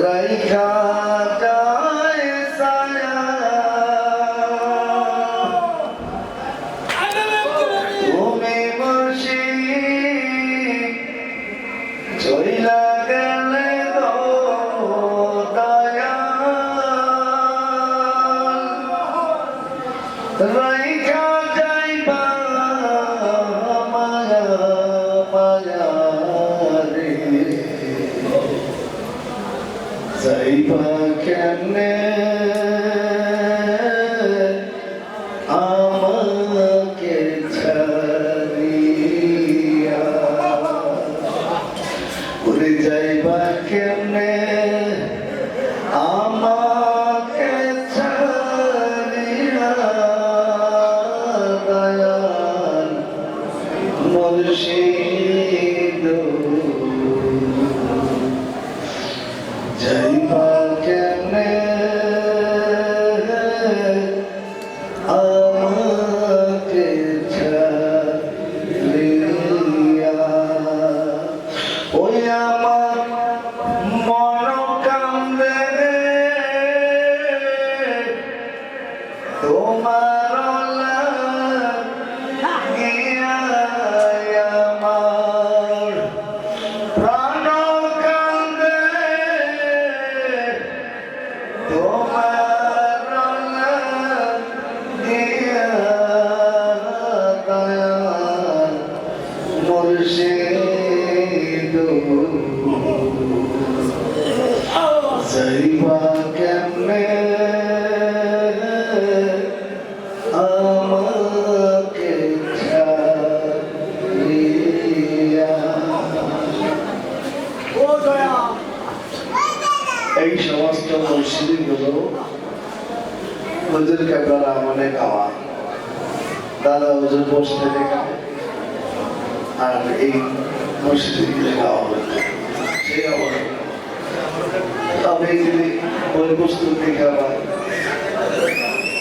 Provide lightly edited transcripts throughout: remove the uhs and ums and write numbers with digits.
রাইখা যায় ছায়া তুমি মুর্শিদ চইলা গেলে গো দয়াল রাইখা যাইবা মায়া মায়া রে যাইবা কেনে আমাকে ছাড়িয়া উড়ে যাইবা কেনে আমাকে ছাড়িয়া দয়াল মুর্শিদ যাইবা কেনে আমাকে ছাড়িয়া ওই আমার মন কান্দে তোমার লাগিয়া আমার প্রাণ কান্দে তোমার লাগিয়া দয়াল মুর্শিদ যাইবা কেমনে আমাকে ছাড়িয়া এই সমস্ত মুর্শিদগুলো হুজুর কেবলার আমলে গাওয়া দাদা হুজুর বসতে দেখা আর এই মুর্শিদগুলো গাওয়া হতো সেই অবস্থা তবে যদি ওই বস্তু দেখে আবার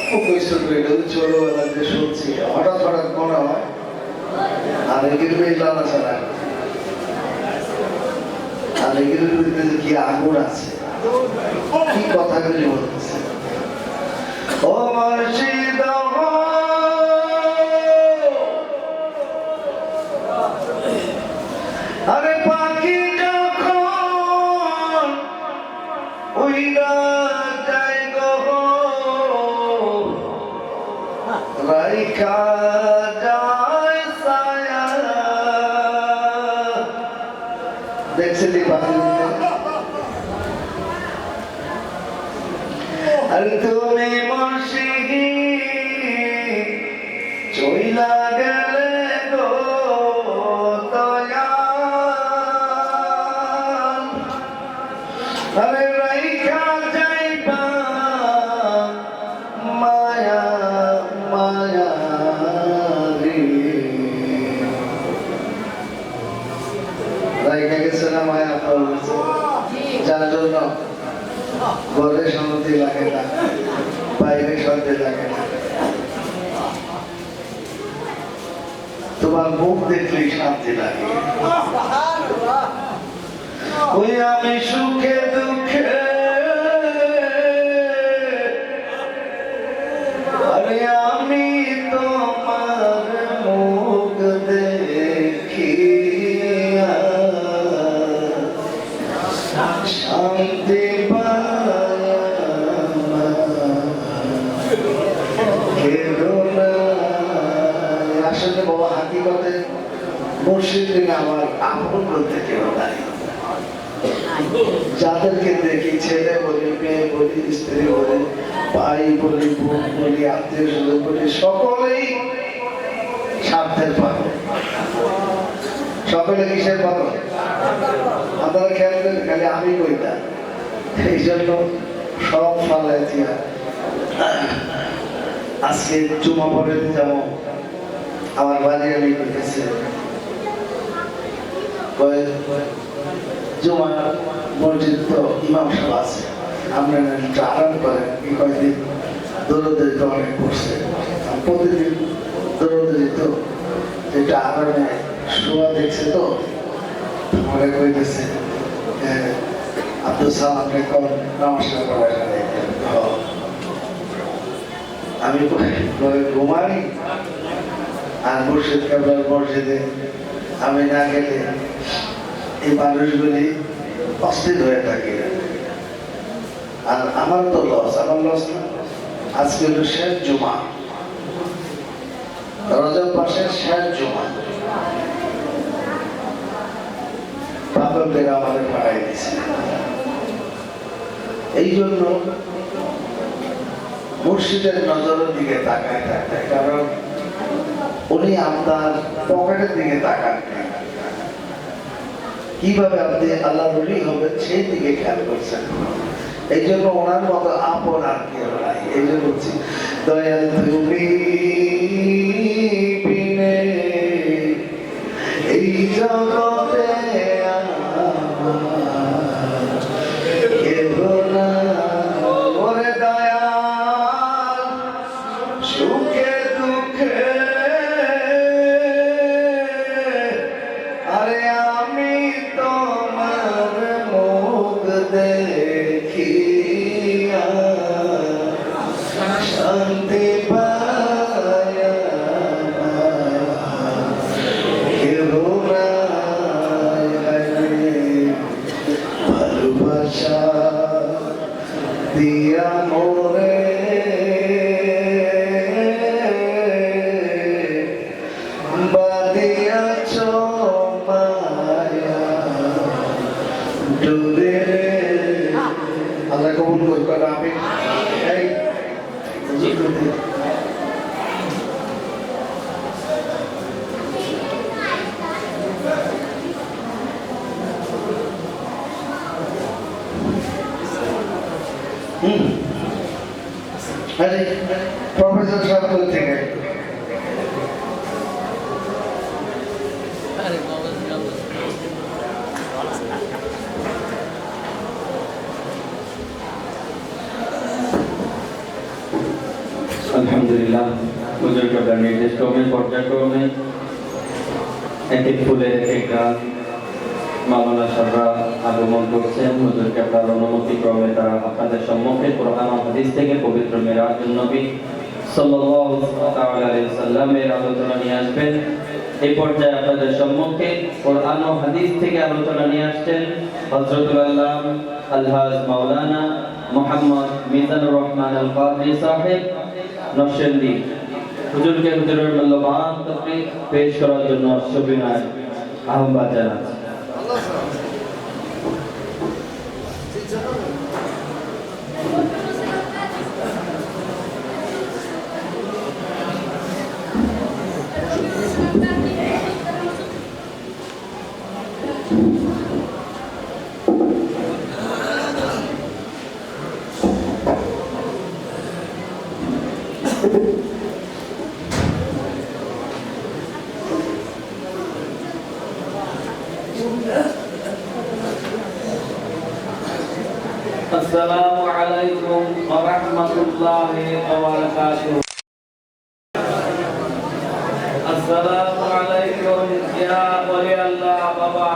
খুব কষ্ট করে ছোটবেলা যে শুনছি হঠাৎ হঠাৎ মনে হয় আর এগুলো জানা ছাড়া আর এগুলোর ভিতরে কি আগুন আছে কি কথাগুলি বলতেছে ও মুর্শিদ আরে পাখি যখন উইরা যায় গো রাইখা যায় ছায়া দেখছিলি পাখি আর তুমি মুর্শিদ চইলা গেলে গো দয়াল আরে রাইখা যাইবা মায়া মায়া রে রাইখা গেছে না মায়া পাওয়া যার জন্য ঘরে শান্তি লাগে না বাইরে শান্তি লাগে না তোমার মুখ দেখলেই শান্তি লাগে ওই আমি সুখে দুঃখে আরে আমি তোমার মুখ দেখিয়া শান্তি আসলে বাবা হাকিকতে মুর্শিদ আমার আপন বলতে কেউ নাই যাদেরকে দেখি ছেলে বলি মেয়ে বলি স্ত্রী বলি ভাই বলি বোন বলি আত্মীয় স্বজন বলি সকলেই স্বার্থের পাগল সকলে কিসের পাগল আপনারা খেয়াল করেন খালি আমি কই না এই জন্য সব ফালাই দিয়া আজকে জুমা পড়ে যাব আমার বাড়ি আমি করতেছে জুমা মসজিদ তো ইমাম সাহেব আছে আপনারা একটু আরাম করেন এই কয়েকদিন দৌড়দের তো অনেক করছে প্রতিদিন দৌড়তে যেত যেটা আরামে শোয়া দেখছে তো মনে কইতেছে আব্দুল সালামকে কোন নমস্কার করে আমি ঘুমাই আর মুর্শিদ কাবলার মসজিদে আমি না গেলে এই মানুষগুলি অস্থির হয়ে থাকে। আর আমার তো লস, আমার লস না। আজকে হলো শেষ জুমা, রজব মাসের শেষ জুমা। পাগলদের আমাদের পাঠাই দিচ্ছে। এই জন্য মুর্শিদের নজরের দিকে তাকায় থাকে, কারণ উনি আপনার পকেটের দিকে তাকান কিভাবে আপনি আল্লাহ রলি হবেন সেই দিকে খেয়াল করছেন। এই জন্য ওনার মতো আপন আর কেউ নাই। এই জন্য বলছি দয়াল তুমি বিনে এই জগতে সুখে দুঃখে আরে আমি তোমার মুখ দেখিয়া শান্তি পায়া কেউ ভালোবাসা দিয়া মোরে বাদিয়াছ মায়া ডুবে। আল্লাহ কবুল করুক। আমি এই প্রফেসর সাহেব থেকে আলহামদুলিল্লাহ হুজুর কেবলার নির্দেশ ক্রমে পর্যায়ক্রমে এক এক ফুলের এক গান মাওলানা সাহেবরা আগমন করছেন। হুজুর কেবলার অনুমতি ক্রমে তারা আপনাদের সম্মুখে কোরআন ও হাদিস থেকে পবিত্র মিরাজুন নবী সাল্লাল্লাহু তাআলা আলাইহি সাল্লামের আলোচনা নিয়ে আসবেন। এই পর্যায়ে আপনাদের সম্মুখে কোরআন ও হাদিস থেকে আলোচনা নিয়ে আসছেন হযরতুল আল্লাহ আলহাজ মাওলানা মুহাম্মদ মিজানুর রহমান আল কাদরি সাহেব নরসিংদী। হুজুরকে হুজুরের মূল্যবান তাকরীর পেশ করার জন্য সবিনয় আহ্বান জানাচ্ছি। আসসালামু আলাইকুম ওয়া রাহমাতুল্লাহি ওয়া বারাকাতুহু। আসসালামু আলাইকুম ইয়া ওলি আল্লাহ বাবা